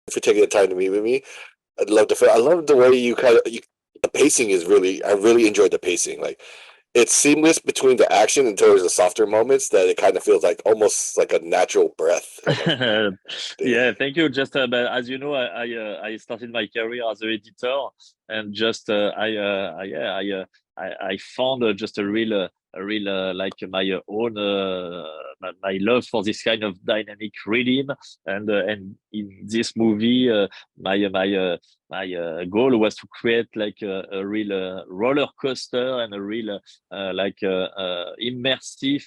for taking the time to meet with me. I'd love to. I love the way the pacing is really. I really enjoyed the pacing. Like it's seamless between the action and towards the softer moments that it kind of feels like almost like a natural breath kind of thing. Yeah, thank you. Just but as you know, I started my career as an editor, and just I found just a real like my own my love for this kind of dynamic rhythm, and in this movie, my goal was to create like a real roller coaster and a real immersive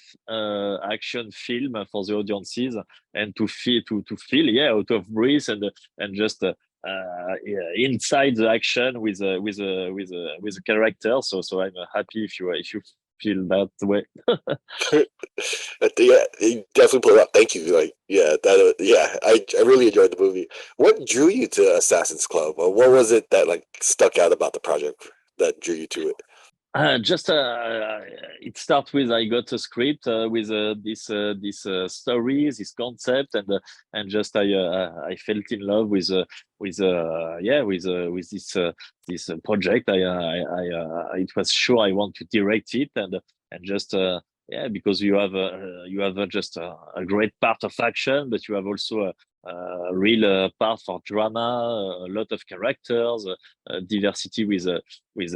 action film for the audiences, and to feel yeah, out of breath, and just inside the action with a character. So I'm happy if you feel that way. Yeah, you definitely pulled up. Thank you. Like, yeah, yeah, I really enjoyed the movie. What drew you to Assassin's Club? Or what was it that like stuck out about the project that drew you to it? Just it starts with I got a script with this story, this concept, and just I felt in love with this project. It was sure I want to direct it, and just yeah, because you have just a great part of action, but you have also a real part for drama, a lot of characters, diversity with a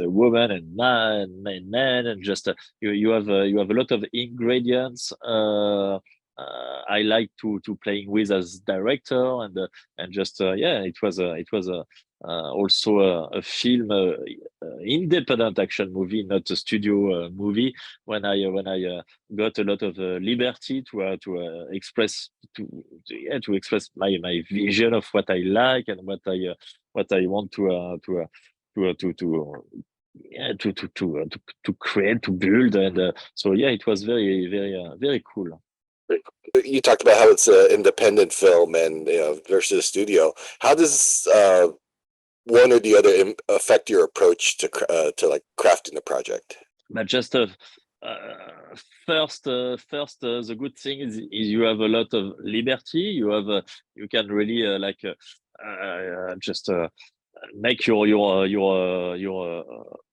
woman and man, and just you have a lot of ingredients. I like to playing with as director, and just yeah, it was a also a film, independent action movie, not a studio movie. When I got a lot of liberty to express yeah, to express my vision of what I like and what I want to yeah to create, to build, and so yeah, it was very cool. You talked about how it's an independent film and versus a studio. How does one or the other affect your approach to like crafting the project? But just uh, the good thing is you have a lot of liberty. You can really just make your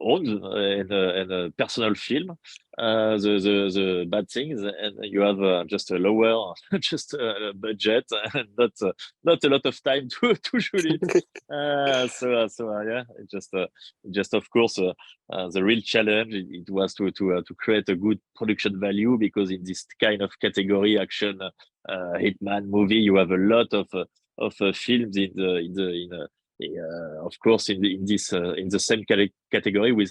own and a personal film. The bad things, and you have just a lower just budget, and not a lot of time to shoot it. Yeah, just of course the real challenge, it was to create a good production value, because in this kind of category, action hitman movie, you have a lot of films of course in the same category, with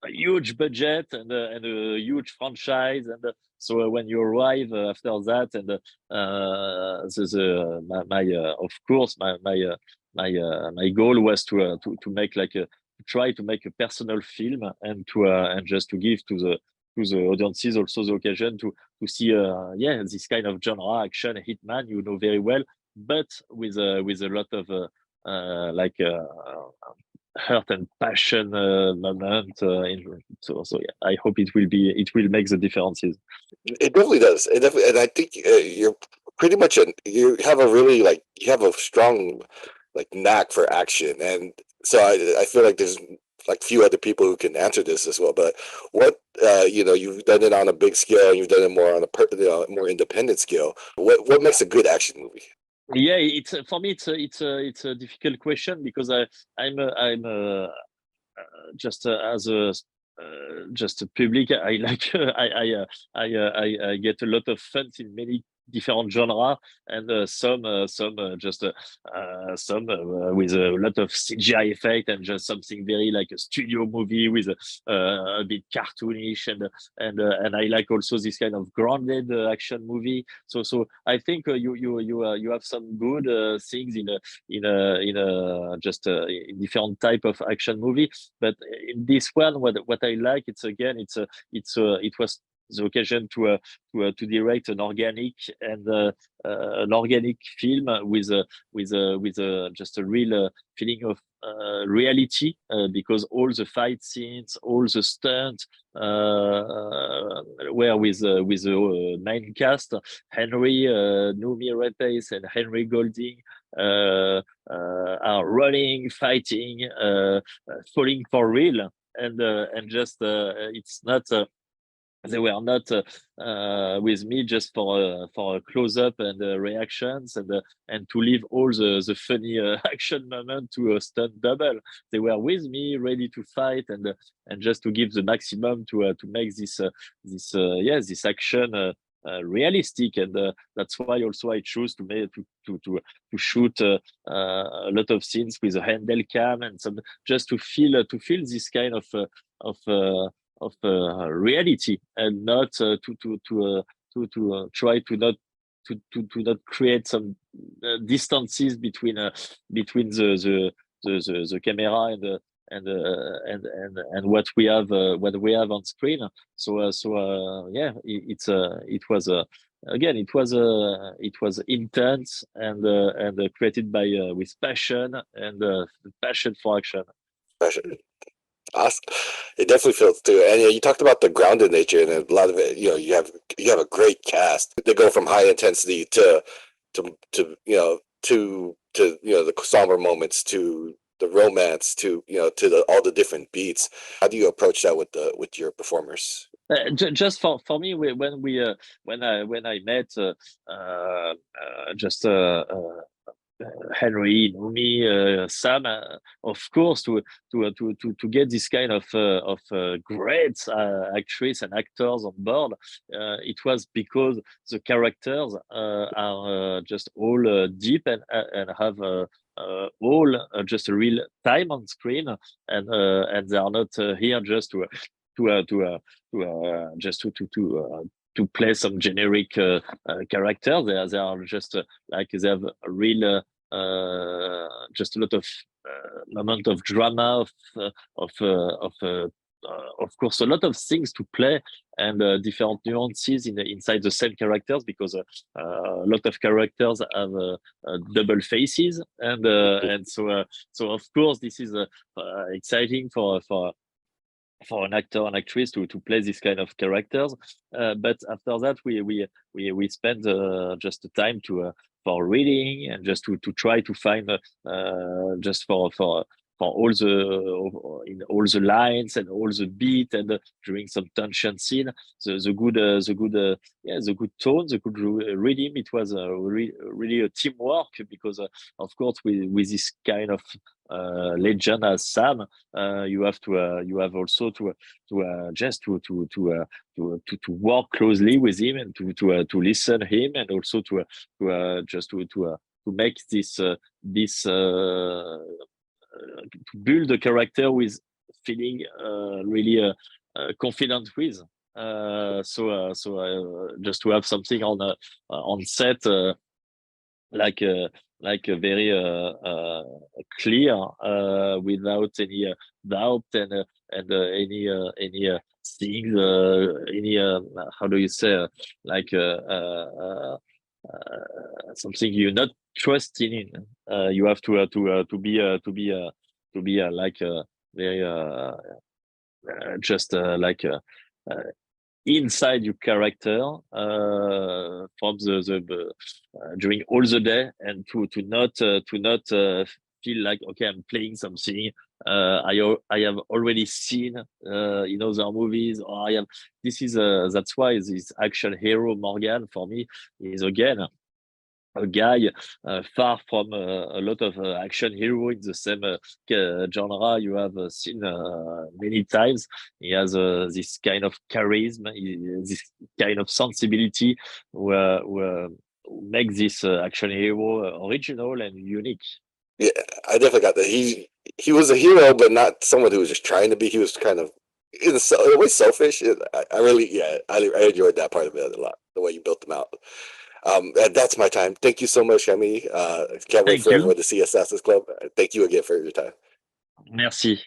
a huge budget and a huge franchise, and so when you arrive after that, and of course my goal was to make like a to try to make a personal film, and just to give to the audiences also the occasion to see yeah, this kind of genre, action hitman, very well, but with a lot of like hurt and passion moment. So yeah, I hope it will make the differences. It definitely does. It definitely, and I think you're pretty much you have a really like you have a strong like knack for action, and so I feel like there's like few other people who can answer this as well. But what you've done it on a big scale, and you've done it more on a more independent scale. What makes a good action movie? Yeah, it's for me it's a difficult question, because I'm just as a just a public, I like I get a lot of fun in many different genre, and some with a lot of CGI effect, and just something very like a studio movie with a bit cartoonish, and I like also this kind of grounded action movie. So I think you have some good things in a just in different type of action movie. But in this one, what I like, it was the occasion to direct an organic film with just a real feeling of reality, because all the fight scenes, all the stunts where with the main cast, Henry, Noomi Rapace, and Henry Golding are running, fighting, falling for real, and just it's not. They were not with me just for a close up and reactions and to leave all the funny action moment to a stunt double. They were with me, ready to fight and just to give the maximum to make this action realistic, and that's why also I choose to make to shoot a lot of scenes with a handle cam and some, just to feel this kind of reality, and not to try to not create some distances between the camera and what we have on screen. Yeah, it was again, it was intense and created by with passion and passion for action. Passion. Awesome. It definitely feels too. And you talked about the grounded nature, and a lot of it, you have a great cast. They go from high intensity to the somber moments, to the romance, to all the different beats. How do you approach that with your performers? Just for me, when I met just Henry, Noomi, Sam, of course, to get this kind of great actress and actors on board, it was because the characters are just all deep and have all just a real time on screen, and they are not here just to play some generic characters. They are just like they have a real just a lot of moment of drama, of course, a lot of things to play, and different nuances inside the same characters, because a lot of characters have double faces, and so of course this is exciting for an actor and actress to play this kind of characters. But after that, we spend just the time for reading, and just to try to find just for all the lines and all the beat, and during some tension scene, the good tone, the good rhythm. It was really a teamwork, because of course with this kind of legend as Sam, you have also to work closely with him, and to listen him, and also to make this to build a character with feeling really confident with. Just to have something on set like a very clear, without any doubt and any things, any how do you say, like something you're not trusting in. You have to be like very just like inside your character from the during all the day, and to not feel like, okay, I'm playing something I have already seen in other movies, or I have this is that's why this action hero Morgan for me is again a guy far from a lot of action hero in the same genre you have seen many times. He has this kind of charisma, this kind of sensibility, who makes this action hero original and unique. Yeah, I definitely got that. He was a hero, but not someone who was just trying to be. He was kind of in a way selfish. I really, yeah, I enjoyed that part of it a lot. The way you built them out. And that's my time. Thank you so much, Camille. Can't wait Thank for you. everyone to see Assassin's Club. Thank you again for your time. Merci.